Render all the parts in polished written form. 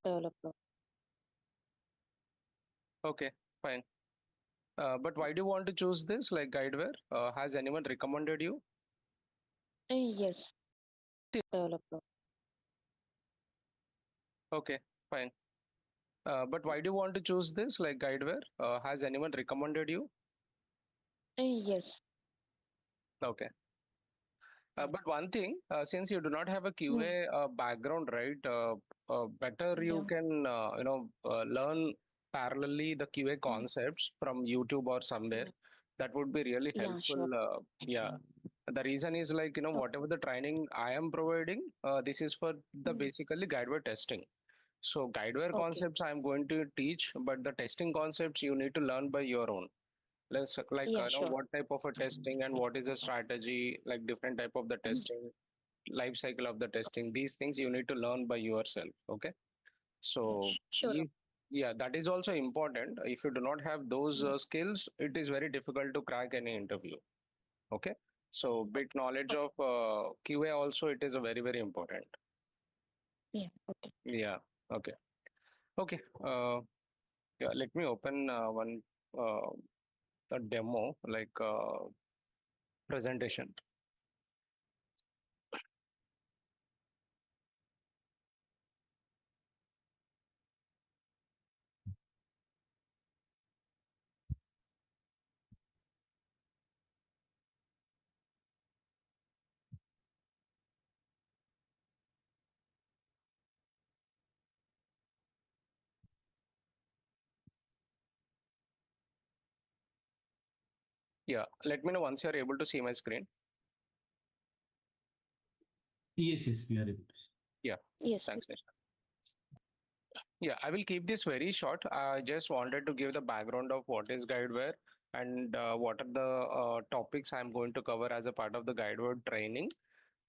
developer. Okay, fine. But why do you want to choose this, like Guideware? Has anyone recommended you? Yes, developer. Okay, fine. But why do you want to choose this, like Guideware? Has anyone recommended you? Yes. Okay. Yeah. But one thing, since you do not have a Mm, QA background, right? Better you yeah. can, learn parallelly the QA Mm, concepts from YouTube or somewhere. yeah. That would be really Yeah, helpful. sure. Yeah. The reason is like, Okay. whatever the training I am providing, this is for the Mm, basically guideware testing. So guideware okay. concepts I am going to teach, but the testing concepts you need to learn by your own. Let's like Yeah, sure. what type of a testing and what is the strategy, like different type of the Mm, testing, life cycle of the testing. These things you need to learn by yourself. Okay. yeah, So sure. yeah, that is also important. If you do not have those Mm, skills, it is very difficult to crack any interview. Okay. So bit okay. knowledge Okay. of QA also, it is a very important. Yeah. Okay. Yeah. Okay. Okay. Yeah. Let me open one uh, a demo like presentation. Yeah. Let me know once you are able to see my screen. Yes, yes, we are able to see. Yeah. Yes. Thanks, Nisha. Yeah, I will keep this very short. I just wanted to give the background of what is Guideware and what are the topics I'm going to cover as a part of the Guideware training.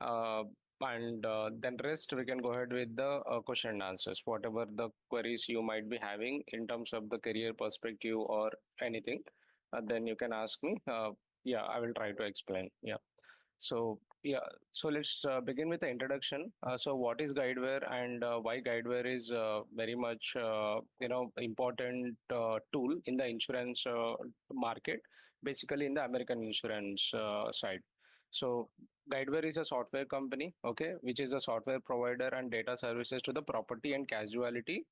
Uh, and then rest we can go ahead with the question and answers, whatever the queries you might be having in terms of the career perspective or anything. Then you can ask me. Yeah, I will try to explain. Yeah. So yeah, so let's begin with the introduction. So what is Guideware and why Guideware is very much important tool in the insurance market, basically in the American insurance side. So Guideware is a software company, okay, which is a software provider and data services to the property and casualty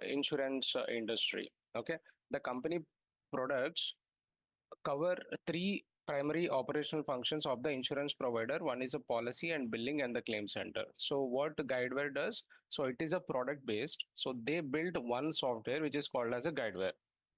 insurance industry. Okay, the company products cover three primary operational functions of the insurance provider. One is a policy and billing and the claim center. So what Guideware does, so it is a product based. So they built one software which is called as a Guideware.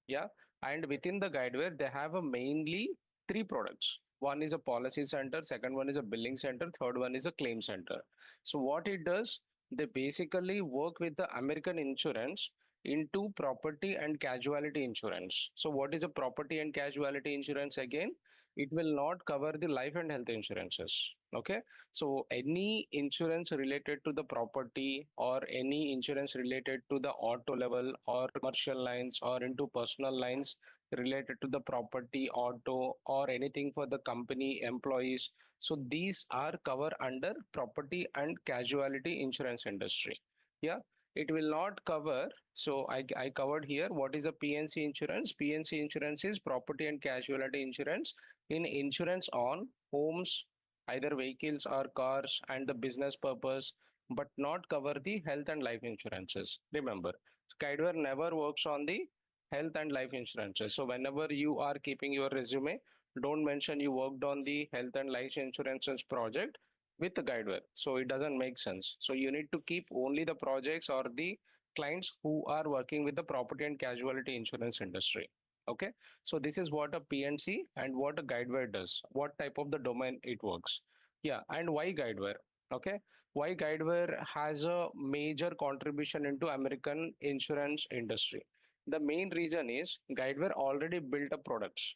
Yeah. And within the Guideware, they have a mainly three products. One is a policy center, second one is a billing center, third one is a claim center. So what it does, they basically work with the American insurance into property and casualty insurance. So what is a property and casualty insurance again? It will not cover the life and health insurances. Okay. So any insurance related to the property or any insurance related to the auto level or commercial lines or into personal lines related to the property, auto or anything for the company employees. So these are covered under property and casualty insurance industry. Yeah, it will not cover. So I covered here what is a PNC insurance. PNC insurance is property and casualty insurance in insurance on homes, either vehicles or cars and the business purpose, but not cover the health and life insurances. Remember, Guideware never works on the health and life insurances. So whenever you are keeping your resume, don't mention you worked on the health and life insurances project with the Guideware. So it doesn't make sense. So you need to keep only the projects or the clients who are working with the property and casualty insurance industry. Okay, so this is what a PNC and what a Guideware does, what type of the domain it works. Yeah, and why Guideware? Okay, why Guideware has a major contribution into American insurance industry. The main reason is Guideware already built a products,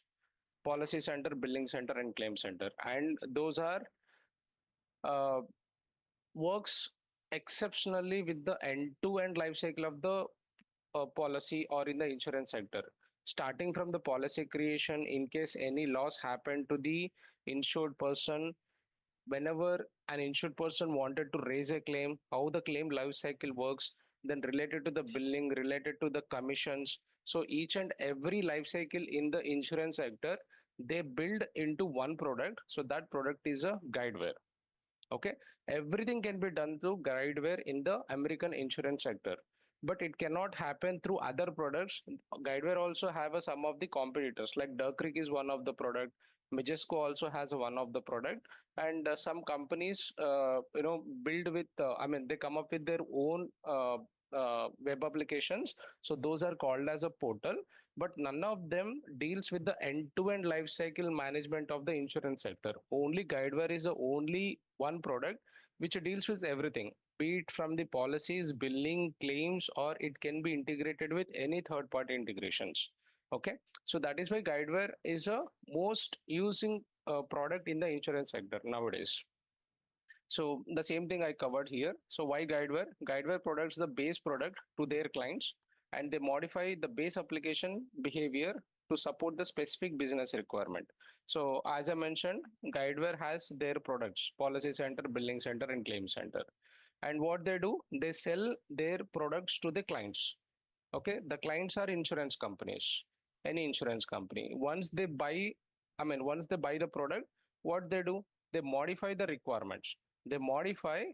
policy center, billing center, and claim center, and those are uh, works exceptionally with the end-to-end life cycle of the policy or in the insurance sector, starting from the policy creation in case any loss happened to the insured person. Whenever an insured person wanted to raise a claim, how the claim life cycle works, then related to the billing, related to the commissions. So each and every life cycle in the insurance sector, they build into one product. So that product is a Guideware. Okay, everything can be done through Guideware in the American insurance sector, but it cannot happen through other products. Guideware also have a, some of the competitors, like Duck Creek is one of the product. Majesco also has one of the product, and some companies, build with. I mean, they come up with their own web applications. So those are called as a portal, but none of them deals with the end-to-end life cycle management of the insurance sector. Only Guideware is the only one product which deals with everything, be it from the policies, billing, claims, or it can be integrated with any third-party integrations. Okay, so that is why Guideware is a most using product in the insurance sector nowadays. So the same thing I covered here. So why Guideware? Guideware products the base product to their clients, and they modify the base application behavior to support the specific business requirement. So as I mentioned, Guideware has their products, Policy Center, Billing Center, and Claim Center. And what they do, they sell their products to the clients. Okay, the clients are insurance companies, any insurance company. Once they buy the product, what they do, they modify the requirements. They modify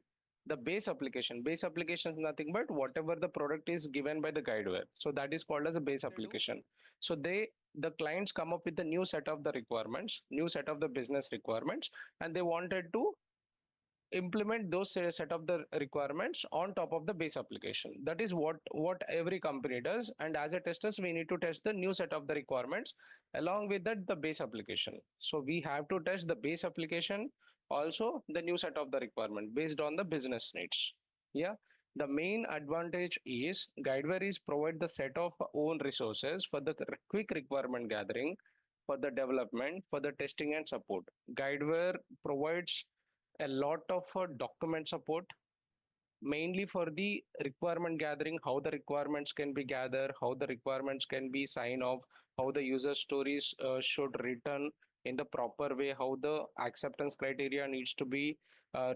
the base application. Base application is nothing but whatever the product is given by the Guideware. So that is called as a base application. So the clients come up with a new set of the requirements, new set of the business requirements, and they wanted to implement those set of the requirements on top of the base application. That is what every company does, and as a testers we need to test the new set of the requirements along with that the base application. So we have to test the base application, also the new set of the requirement based on the business needs. Yeah, the main advantage is Guideware is provide the set of own resources for the quick requirement gathering, for the development, for the testing and support. Guideware provides a lot of document support, mainly for the requirement gathering, how the requirements can be gathered, how the requirements can be signed off, how the user stories should written in the proper way, how the acceptance criteria needs to be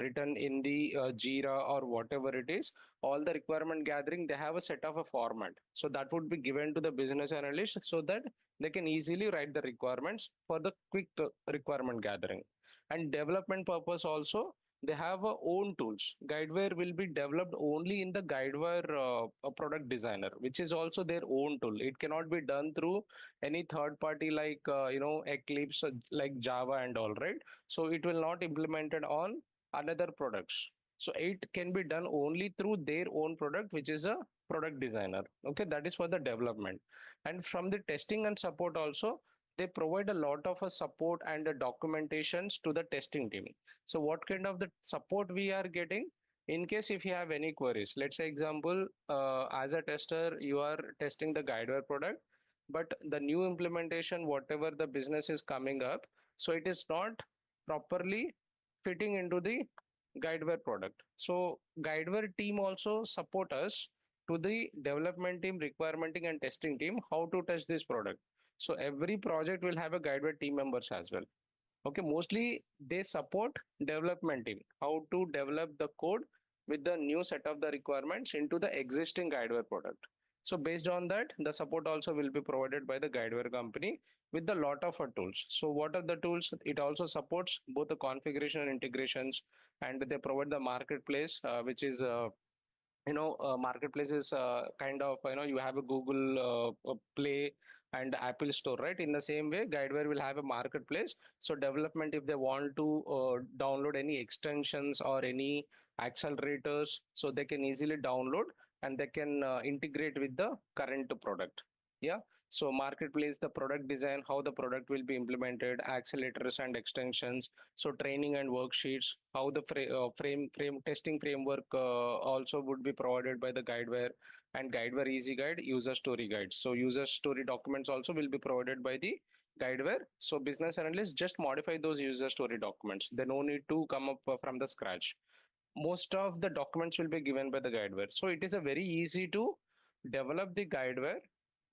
written in the Jira or whatever it is. All the requirement gathering, they have a set of a format. So that would be given to the business analyst so that they can easily write the requirements for the quick requirement gathering. And development purpose also, they have own tools. Guideware will be developed only in the Guideware product designer, which is also their own tool. It cannot be done through any third party like Eclipse, like Java and all, right? So it will not implemented on another products. So it can be done only through their own product, which is a product designer. Okay, that is for the development. And from the testing and support also, they provide a lot of support and documentations to the testing team. So what kind of the support we are getting? In case if you have any queries, let's say example, as a tester, you are testing the Guideware product, but the new implementation, whatever the business is coming up, so it is not properly fitting into the Guideware product. So Guideware team also support us to the development team, requirement and testing team, how to test this product. So every project will have a Guideware team members as well. Okay, mostly they support development team, how to develop the code with the new set of the requirements into the existing Guideware product. So based on that, the support also will be provided by the Guideware company with a lot of tools. So what are the tools? It also supports both the configuration and integrations, and they provide the marketplace, which is marketplace is kind of, you have a Google Play and Apple Store, right? In the same way, Guideware will have a marketplace. So development, if they want to download any extensions or any accelerators, so they can easily download and they can integrate with the current product. Yeah, so marketplace, the product design, how the product will be implemented, accelerators and extensions, so training and worksheets, how the frame testing framework also would be provided by the Guideware, and Guideware Easy Guide, user story guides. So user story documents also will be provided by the Guideware. So business analysts just modify those user story documents. They no need to come up from the scratch. Most of the documents will be given by the Guideware. So it is a very easy to develop the Guideware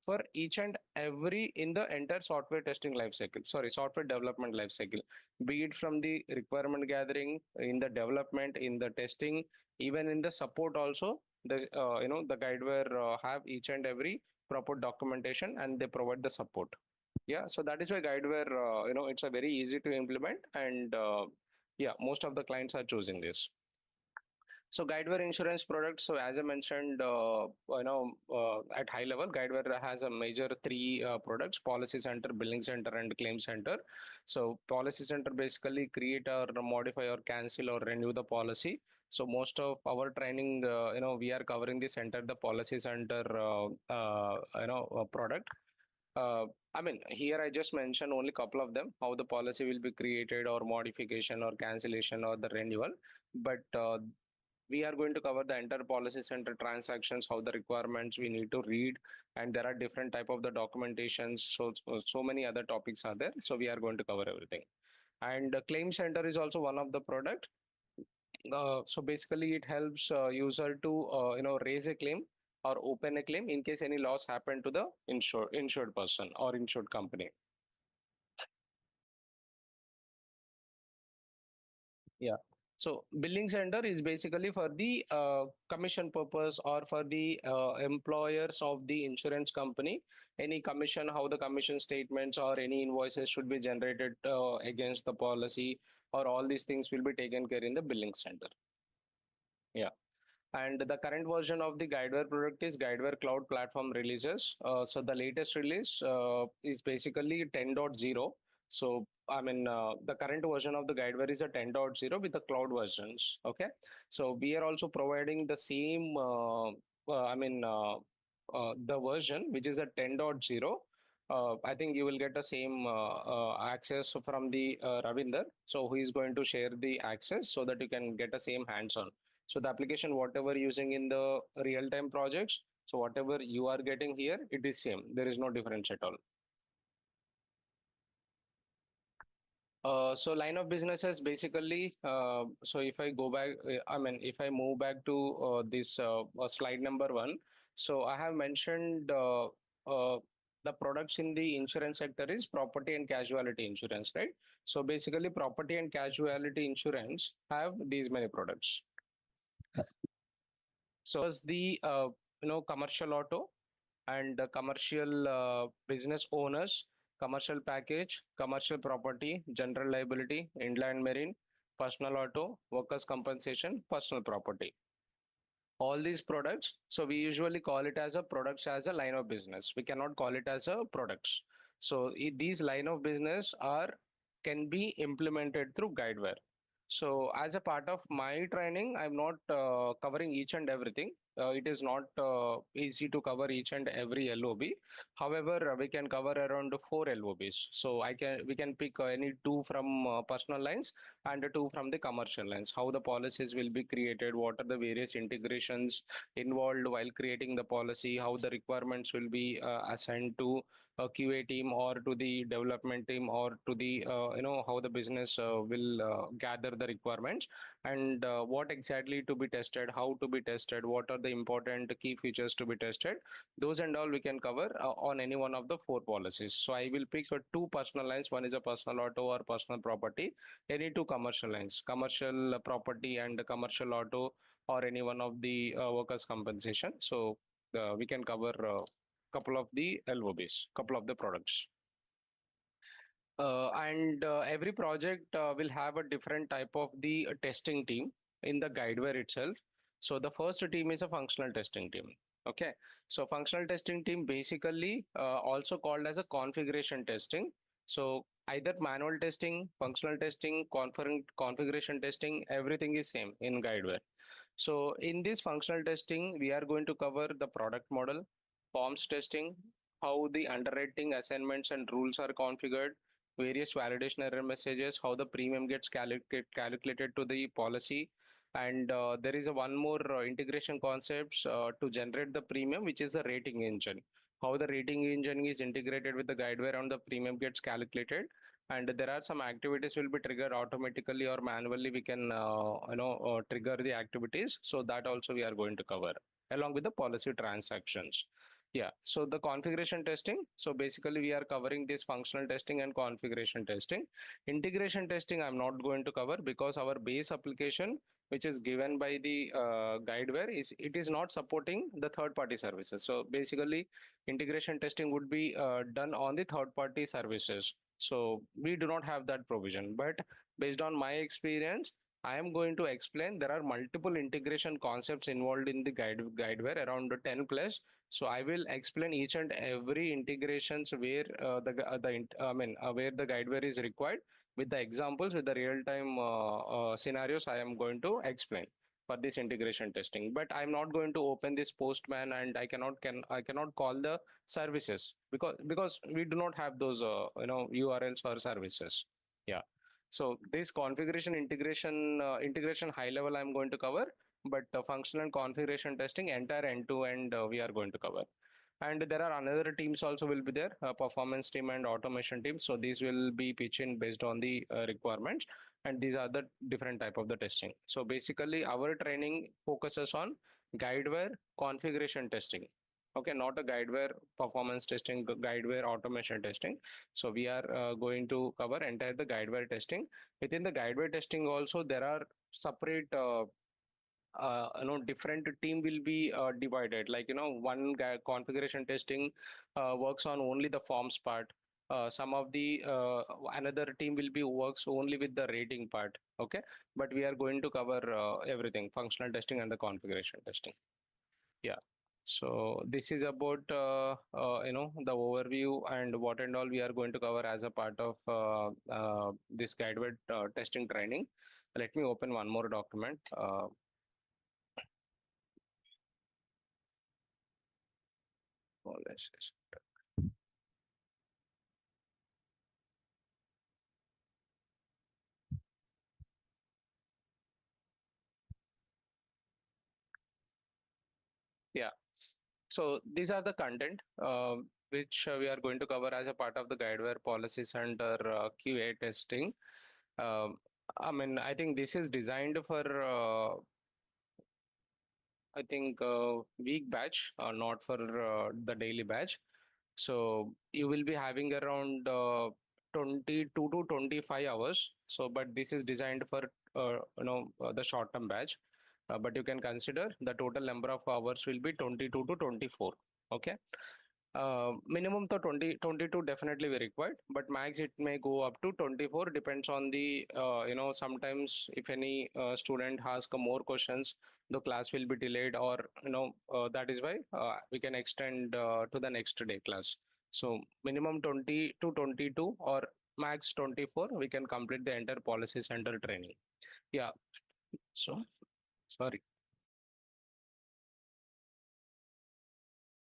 for each and every in the entire software testing lifecycle, sorry, software development lifecycle, be it from the requirement gathering, in the development, in the testing, even in the support also. the Guidewire have each and every proper documentation, and they provide the support. Yeah, so that is why Guideware, it's a very easy to implement, and yeah, most of the clients are choosing this. So Guidewire insurance products. So as I mentioned, at high level, Guidewire has a major three products: Policy Center, Billing Center, and Claim Center. So Policy Center basically create or modify or cancel or renew the policy. So most of our training, we are covering the center, the Policy Center, product. Uh, I mean, here I just mentioned only couple of them, how the policy will be created or modification or cancellation or the renewal. But we are going to cover the entire policy center transactions, how the requirements we need to read, and there are different type of the documentations. So many other topics are there. So we are going to cover everything. And claim center is also one of the product. So basically, it helps user to raise a claim or open a claim in case any loss happened to the insured person or insured company. Yeah. So billing center is basically for the commission purpose or for the employers of the insurance company. Any commission, how the commission statements or any invoices should be generated against the policy, or all these things will be taken care in the billing center. Yeah. And the current version of the Guidewire product is Guidewire Cloud Platform releases. So the latest release is basically 10.0. So I mean, the current version of the Guidewire is a 10.0 with the cloud versions. Okay. So we are also providing the same, the version which is a 10.0. I think you will get the same access from the Ravinder. So he is going to share the access so that you can get the same hands-on. So the application, whatever using in the real-time projects, so whatever you are getting here, it is same. There is no difference at all. So line of businesses basically, so if I go back, if I move back to this slide number 1, so I have mentioned the products in the insurance sector is property and casualty insurance, right? So basically property and casualty insurance have these many products. So as the commercial auto and commercial business owners, commercial package, commercial property, general liability, inland marine, personal auto, workers compensation, personal property. All these products, so we usually call it as a products as a line of business. We cannot call it as a products. So these line of business are can be implemented through Guidewire. So as a part of my training, I'm not covering each and everything. It is not easy to cover each and every LOB. However, we can cover around 4 LOBs. So we can pick any 2 from personal lines and 2 from the commercial lines. How the policies will be created, what are the various integrations involved while creating the policy, how the requirements will be assigned to a QA team or to the development team or to the how the business will gather the requirements, and what exactly to be tested, how to be tested, what are the important key features to be tested. Those and all we can cover on any one of the 4 policies. So I will pick 2 personal lines. One is a personal auto or personal property, any 2 commercial lines, commercial property and commercial auto, or any one of the workers compensation. So we can cover couple of the LOBs, couple of the products. And every project will have a different type of the testing team in the Guidewire itself. So the first team is a functional testing team. Okay, so functional testing team basically also called as a configuration testing. So either manual testing, functional testing, configuration testing, everything is same in Guidewire. So in this functional testing, we are going to cover the product model, forms testing, how the underwriting assignments and rules are configured, various validation error messages, how the premium gets calculated to the policy. And there is a one more integration concepts to generate the premium, which is the rating engine. How the rating engine is integrated with the Guidewire and the premium gets calculated, and there are some activities will be triggered automatically or manually. We can trigger the activities, so that also we are going to cover along with the policy transactions. Yeah, so the configuration testing, so basically we are covering this functional testing and configuration testing. Integration testing I'm not going to cover because our base application which is given by the Guideware is it is not supporting the third party services. So basically integration testing would be done on the third party services. So we do not have that provision, but based on my experience, I am going to explain there are multiple integration concepts involved in the Guideware, around 10 plus. So I will explain each and every integrations where where the Guideware is required with the examples, with the real-time scenarios I am going to explain for this integration testing. But I'm not going to open this Postman, and I cannot call the services because we do not have those URLs for services. Yeah. So this configuration integration high level I'm going to cover, but functional and configuration testing entire end to end we are going to cover. And there are another teams also will be there, performance team and automation team. So these will be pitched in based on the requirements, and these are the different type of the testing. So basically our training focuses on Guideware configuration testing. Okay, not a Guideware performance testing, Guideware automation testing. So we are going to cover entire the Guideware testing. Within the Guideware testing also there are separate different team will be divided, like one guy configuration testing works on only the forms part. Some of the another team will be works only with the rating part. Okay, but we are going to cover everything, functional testing and the configuration testing. Yeah. So this is about the overview and what and all we are going to cover as a part of this Guideware testing training. Let me open one more document. Policies. Yeah. So these are the content which we are going to cover as a part of the Guideware Policy Center QA testing. Um, I think this is designed for week batch, not for the daily batch. So you will be having around 22 to 25 hours. So, but this is designed for the short term batch. But you can consider the total number of hours will be 22 to 24. Okay. Minimum to 22 definitely we required, but max it may go up to 24, depends on the sometimes if any student asks more questions, the class will be delayed, or that is why we can extend to the next day class. So minimum 20 to 22 or max 24 we can complete the entire policy center training. Yeah. So sorry.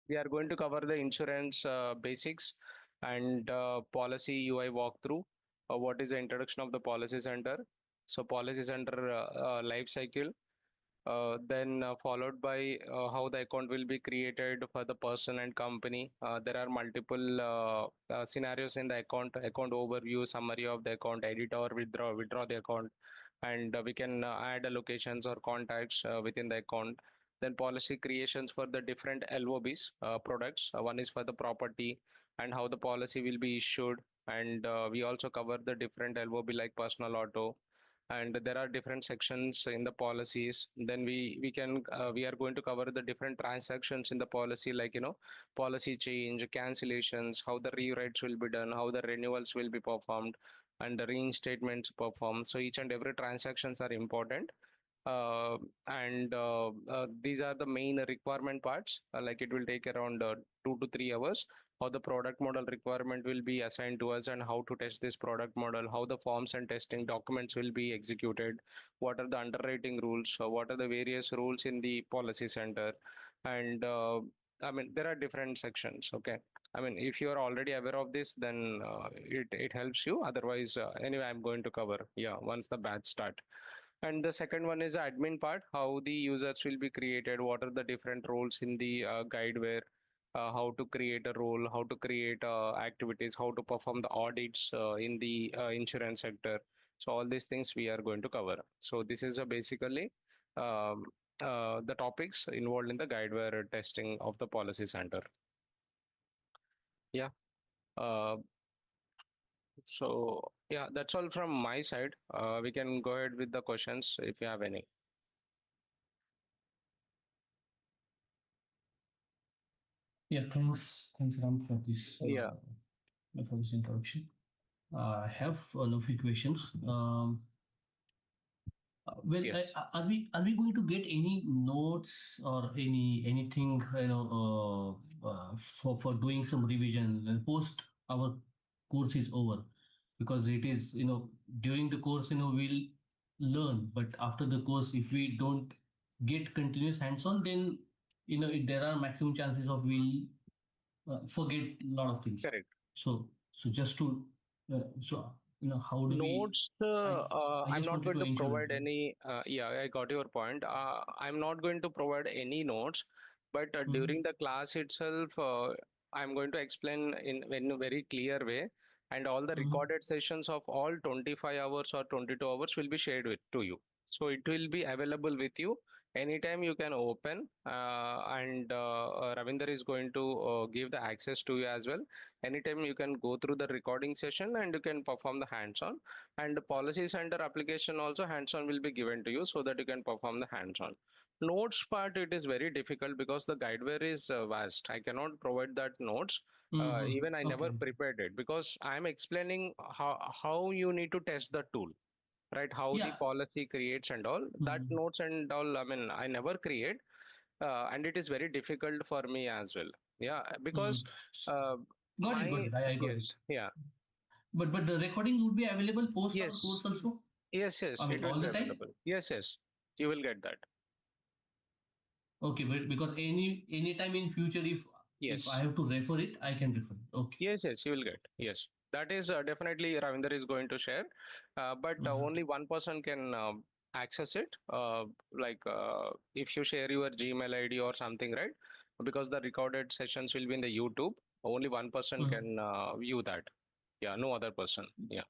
We are going to cover the insurance basics and policy UI walkthrough. What is the introduction of the policy center? So policy center life cycle, then followed by how the account will be created for the person and company. There are multiple scenarios in the account overview, summary of the account, edit or withdraw the account, and we can add locations or contacts within the account. Then policy creations for the different LOBs products. One is for the property and how the policy will be issued, and we also cover the different LOB like personal auto, and there are different sections in the policies. Then we are going to cover the different transactions in the policy, like policy change, cancellations, how the rewrites will be done, how the renewals will be performed, and the reinstatements performed. So each and every transactions are important. uh, and these are the main requirement parts, like it will take around 2 to 3 hours. How the product model requirement will be assigned to us, and how to test this product model, how the forms and testing documents will be executed, what are the underwriting rules, what are the various rules in the policy center. And there are different sections. Okay, if you are already aware of this, then it helps you. Otherwise, anyway, I'm going to cover, yeah, once the batch start. And the second one is the admin part, how the users will be created, what are the different roles in the Guideware, how to create a role, how to create activities, how to perform the audits in the insurance sector. So all these things we are going to cover. So this is basically um, the topics involved in the Guideware testing of the policy center. Yeah. Uh, so yeah, that's all from my side. We can go ahead with the questions if you have any. Yeah, thanks, Ram, Yeah. for this introduction. I have a few questions. Well, Yes. are we going to get any notes or anything for doing some revision post our course is over? Because it is during the course we'll learn, but after the course if we don't get continuous hands-on, then there are maximum chances of we'll forget a lot of things. Correct. So just to how do we? Notes, I I'm just not wanted going to to ensure provide that. any, yeah, I got your point. I'm not going to provide any notes, but Mm-hmm. during the class itself, I'm going to explain in a very clear way, and all the Mm-hmm. recorded sessions of all 25 hours or 22 hours will be shared with to you. So it will be available with you anytime you can open, and Ravinder is going to give the access to you as well. Anytime you can go through the recording session and you can perform the hands-on, and the policy center application also hands-on will be given to you so that you can perform the hands-on. Notes part, it is very difficult because the guideware is vast. I cannot provide that notes. Mm-hmm. Even I Okay. never prepared it because I'm explaining how you need to test the tool, right? How the Yeah. policy creates and all that Mm-hmm. notes and all. I mean, I never create, and it is very difficult for me as well. Yeah, because Mm-hmm. uh, Got it. Got my it. I got yes, it. yeah, But the recording would be available post our yes, course also. yes, I it mean, will all be the time. available. Yes, you will get that. Okay, but because any time in future, if I Yes, have to refer it, I can refer it. Okay. yes, you will get. Yes, that is definitely Ravinder is going to share, but Mm-hmm. only one person can access it. Like if you share your Gmail ID or something, right? Because the recorded sessions will be in the YouTube. Only one person Mm-hmm. can view that. Yeah, no other person. Yeah.